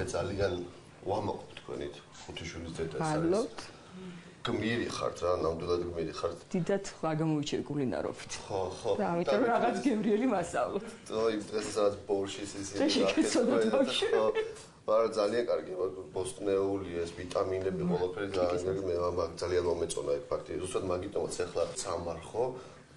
მე ძალიან ვამაყობ თქვენით ხუთი შვილის დედა ეს არის. გმირი ხართ რა, ნამდვილად გმირი ხართ. დიდად რა გამოუჩები კულინარობით. ხო. და ამიტომ რაღაც გემრიელი მასწავლოთ. იმ დღესაც ბორშის ისინი ხო. მაგრამ ძალიან კარგი, ბოსტნეული ეს ვიტამინები ყველაფერი ძალიან მომეწონა ეგ ფაქტი. ზუსტად მაგიტომაც ახლა სამარხო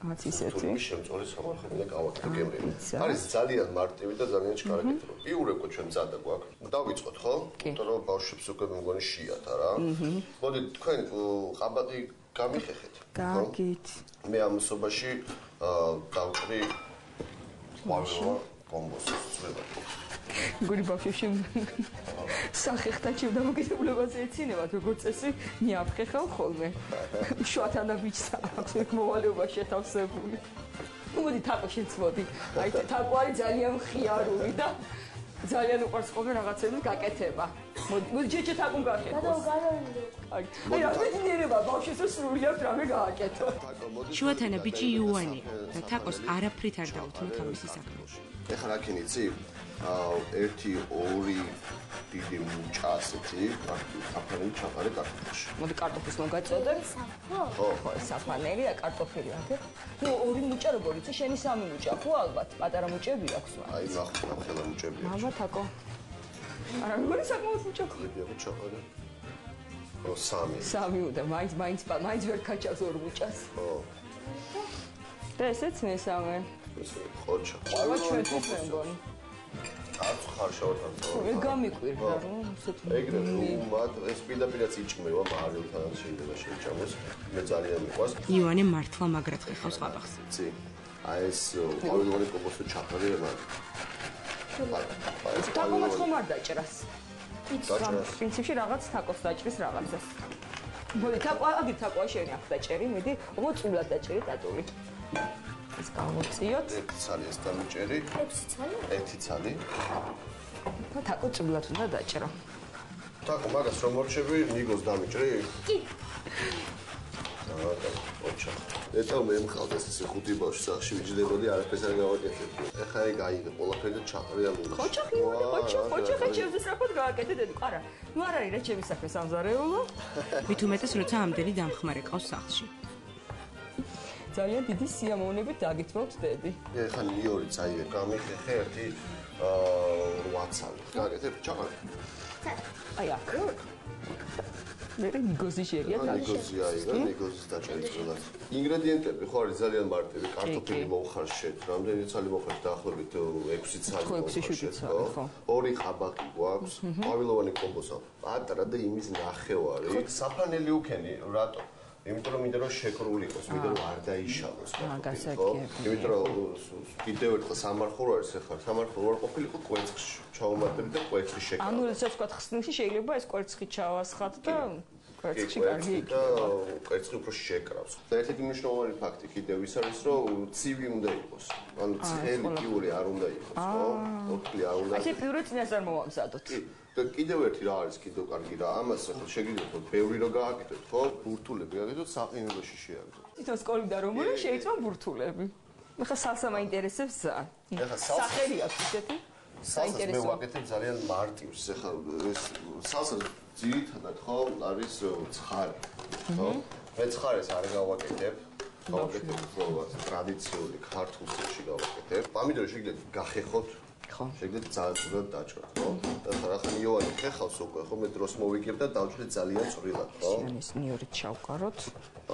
რაც ისეთი. თუ შემწოლი სამარხო მინდა გავაკეთო გემრიელი. არის ძალიან მარტივი და ძალიან ჩქარაკეთი. პიურეკო ჩვენ მზადა გვაქვს. დავიწყოთ ხო? იმიტომ რომ ბავშვებს უკვე მგონი შეიათ არა? მოდი თქვენ ყაბაყი გამიხეხეთ. კარგით. მე ამასობაში დავჭრი კომბოს წვევად. გული ბავშვებში სახეხტაჩი დამოკიდებულებაზე ეცინებათ როგორც წესი მიაფხეხავ ხოლმე შუათანა ბიჭსა აქვს მოვალეობა შეთავსებული მოდი თაკო შეცმოდი აი თაკო არის ძალიან მხიარული და ძალიან უყვარს ხოლმე რაღაცების გაკეთება მოდი ჯეჯე თაკომ გააკეთოს აი რამდენიერება ბავშვს სრულიად რამე გააკეთო შუათანა ბიჭი იუანია და თაკოს არაფრით არ დაუთმო თავისი საქმე ეხლა რა ქინიცი 1-2 დიდი მუჭა ასეთი საფანელი ჩაყარე კარტოფილში. მოდი კარტოფილს მოგაწოდებ. ხო, საფანელი და კარტოფილი აქ. ნუ 2 მუჭა როგორ იცი, შენი 3 მუჭა ხო ალბათ, პატარა მუჭები აქვს მაგ. აი ნახე მუჭები. მამა თაკო. არა, როგორ საკმაოდ მუჭა ხო? დიდი ჩაყარე. ხო, 3 უნდა, მაინც ვერ კაჭავს 2 მუჭას. ხო. და ესეც მესამე. ესე ხოჩა. ყველა ჩვენთვის მეგონი. არც ხარშავთან თო. ეგ გამიკვირდა რომ ესეთ ეგრე მათ ეს პირდაპირაც იჭმევა მარილთან შეიძლება შეჭამოს. მე ძალიან მიყვარს. იოანე მართლა მაგრად ხეხავს ყაბახს. ცი. აი ეს ყოველგვარი კომბოსო ჩაყარი მაგ. თაკომაც ხომ არ დაჭრას. პრინციპში რაღაც თაკოს დაჭრის რაღაცას. მოდი თაკოა შენი აქ დაჭერი, მიდი, ო წულად დაჭერი დატული. ეს გავუწიოთ. 1 ცალი ეს დამიჭერი. 6 ცალი? 1 ცალი. და თაკო წულად უნდა დაჭრო. თაკო მაგას რომ მორჩები, ნიგოს დამიჭრი? კი. ოჩა. ეტო მე მყავდეს ესე 5 ბავშვი სახში ვიჯდებოდი, არაფერს არ გავაკეთებდი. ეხლა ეგ აიღე ყველაფერი და ჩაყრი და მოვიდა. ხოჩახი ჩემს საფოთ გააკეთე დედი. არა, ნუ არ არის რა ჩემი საქმე სამზარეულო. მით უმეტეს როცა ამდენი დამხმარე ყავს სახლში. ძალიან დიდი სიამოვნებით დაგითმობთ დედი. ეხლა ნიორი წაიღე, გამიხეხე 8 ცალი. გააკეთე ჩაყარი. აი აქ. მე ნიგოზი შეერია და ნიგოზი აიღე, ნიგოზის დაჭერი წილად. ინგრედიენტები ხო არის ძალიან მარტივი, კარტოფილი მოუხარშეთ, რამდენი ცალი მოხარშეთ დაახლოებით 6 ცალი მოხარშეთ, ხო? 2 ყაბაყი გვაქვს, ყვავილოვანი კომბოსა. პატარა და იმის ნახევარი. საფანელი უქენი, რატო? იმიტომ რომ მინდა რომ შეკრული იყოს, მინდა რომ არ დაიშალოს. გასაგებია. იმიტომ რომ კიდევ ერთხელ სამარხო არის ახლა, სამარხო არ ყოფილიყო კვერცხში. ჩაუმატებ და კვერცხი შეკრავ. ანუ რასაც ვთქვათ, ხსნილში შეიძლება ეს კვერცხი ჩავასხათ და კვერცხში კარგი იქნება. კვერცხი უფრო შეკრავს. და ერთ-ერთი მნიშვნელოვანი ფაქტი კიდევ ის არის, რომ ცივი უნდა იყოს. ანუ ცხელი პიური არ უნდა იყოს, ხო? ოთხი არ უნდა. ასე პიურე წინასწარ მოვამზადოთ. და კიდევ ერთი რა არის კიდევ კარგი რა, ამას ახლა შეგიძლიათ ბევრი რო გააკეთოთ, ხო? ბურთულები გააკეთოთ, საყინელოში შეაგდოთ. თვითონ სკოლიდან რომ უნდა შეიცვალ ბურთულები. ახლა სალსა მაინტერესებს ძალიან. ახლა სალსა სახელი აქვს ისეთი. სალსას მე ვაკეთებ ძალიან მარტივს, ახლა ეს სალსა ძირითადად ხო არის ცხარი, ხო? მე ცხარეს არ გავაკეთებ. გავაკეთებ უფრო ტრადიციული ქართულ სტილში გავაკეთებ. პომიდორი შეგიძლიათ გახეხოთ. ხო. შეგიძლიათ ძალიან ცუდად დაჭრათ, ხო? ახლა იოანი ხეხავს უკვე, ხო? მე დროს მოვიგებ და დავჭრით ძალიან წვრილად, ხო? ეს ნიორით ჩავკაროთ.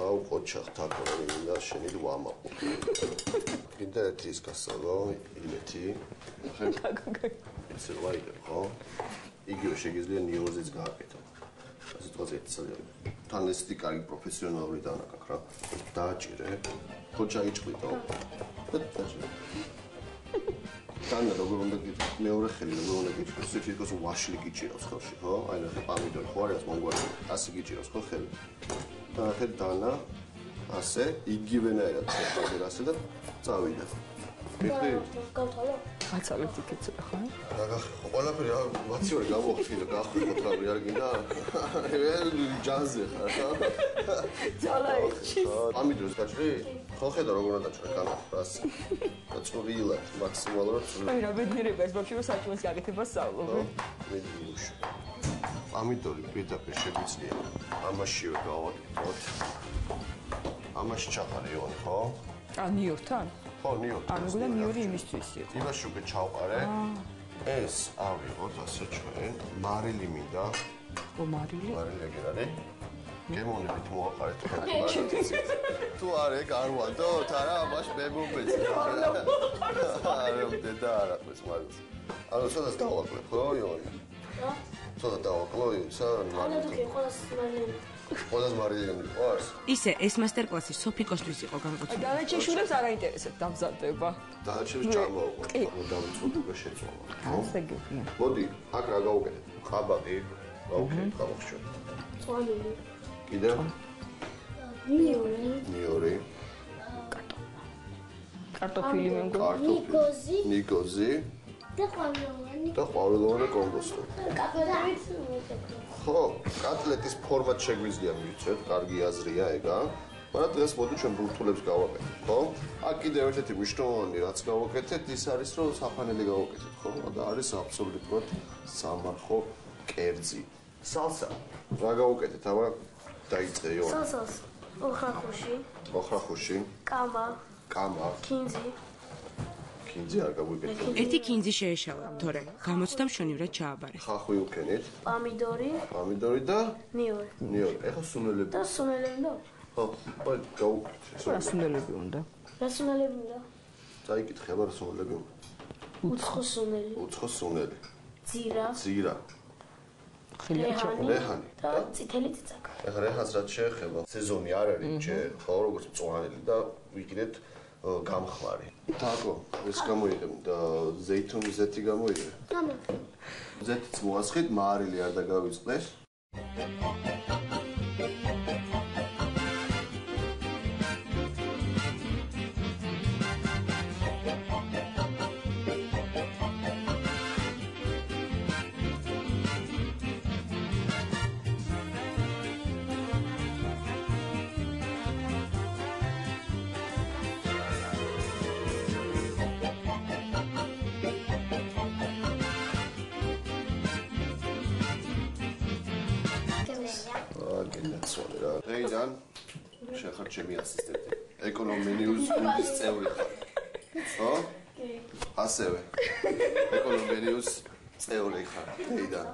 აუ, ყოჩახ თაკო, მინდა შენი ვამაყო. კიდე ერთი ის გასწავლო, იმეთი. ესე ვაიგებ, ხო? იგივე შეგიძლია ნიორზეც გააკეთო. ასე თქვა ძალიან. თან ესეთი კარგი პროფესიონალური დანაკ აქვს რა. დააჭირე, ხო ჩაიჭყვიდო. და დაჭირე. დანა როგორ უნდა მეორე ხელი როგორ უნდა გიჭიროს ისე თვითონ ვაშლი გიჭიროს ხელში ხო აი რა პომიდორი ხო არის მონგვარი ასე გიჭიროს ხო ხელი და ახლა დანა ასე იგივენაირად ხდება ასე და წავიდა მიხდი გავთვალო აცალეთ იქეც ხო ყველაფერი მაციური გამოხდი და გახვიდოთ რა არ გინდა ჯანზე ხარ ჯალაიჩი პომიდორს გაჭრი ხო ხედა როგორ უნდა დაჭრა კანაფას. და წვრილად, მაქსიმალურად წვრილად. აი რა ბედნიერება ეს ბავშვი რომ საჭმლის გაკეთებას სწავლობ. მიდიუშ. პამიდორი პირდაპირ შეგვიძლია ამაშივე გავაკეთოთ. ამაში ჩაყარე იონი, ხო? ნიორთან? ხო, ნიორთან. მეგონა ნიორი იმისთვის იყო. იმაში უკვე ჩავყარე. ეს ავიღოთ ასე ჩვენ. მარილი მინდა. მარილი? მარილი ეგ არის. გემოვნებით მოაყარეთ მარილი. თუ არა ეგ არ ვანდოთ, არა, მაშ მე მომეც. არა, დედა არა ყვეს მარილს. ანუ სადაც დავაკლებ, ხო, იონი? რა? ცოტა დავაკლო, ისა ანუ თუ კი ყოველს მარილი. ყოველს მარილი მიყვარს. ისე ეს მასტერკლასი სოფიკოსთვის იყო განკუთვნილი. დანარჩენ შვილებს არ აინტერესებთ დამზადდება. დანარჩენს ჩამოვყვეთ, დავწოდებ შეწვალა. ასე გიქნა. მოდი, აქ რა გავუკეთეთ? ხაბაკი, გავუკეთეთ ხაბაკში. წვალილი. კიდევ? ნიორი. კარტოფილი მე მგონი. ნიკოზი. და ყვავილოვანი კონგოსი. კატლეტით ხო, კატლეტის ფორმატ შეგვიძლია მივიცეთ, კარგი აზრია ეგა. მაგრამ დღეს მოდი ჩვენ ბურთულებს გავაკეთოთ, ხო? აქ კიდევ ერთ-ერთი მნიშვნელოვანი რაც გავაკეთეთ, ის არის რომ საფანელი გავაკეთეთ, ხო? და არის აბსოლუტურად სამარხო კერძი. სალსა. რა გავაკეთეთ, აბა? დაიწყე იო. სალსას. ოხრახუში. კამა. კინძი. კინძი არ გავაკეთეთ. ერთი კინძი შეეშალა, თორე გამოცდა მშვენივრად ჩააბარე. ხახვი უკენით. პამიდორი და ნიორი. ეხა სუნელები. და სუნელები და? ხო, გავუკეთეთ. რა სუნელები უნდა? რა სუნელები და? წაიკითხე, აბა რა სუნელები უნდა. უცხო სუნელი. ძირა. რეჰანი. და წითელი ციცაკა. ეხლა რეჰანს რაც შეეხება, სეზონი არ არის ჯერ, ხო, როგორც მწვანელი და ვიგინეთ გამხმარი. თაკო, ეს გამოიღე და ზეითუნის ზეთი გამოიღე. ამა. ზეთიც მოასხით, მარილი არ დაგავიწყდეს. დღეიდან შეხარ ჩემი ასისტენტი. ეკონომენიუს გუნდის წევრი ხარ. ხო? კი. ასევე. ეკონომენიუს წევრი ხარ. დღეიდან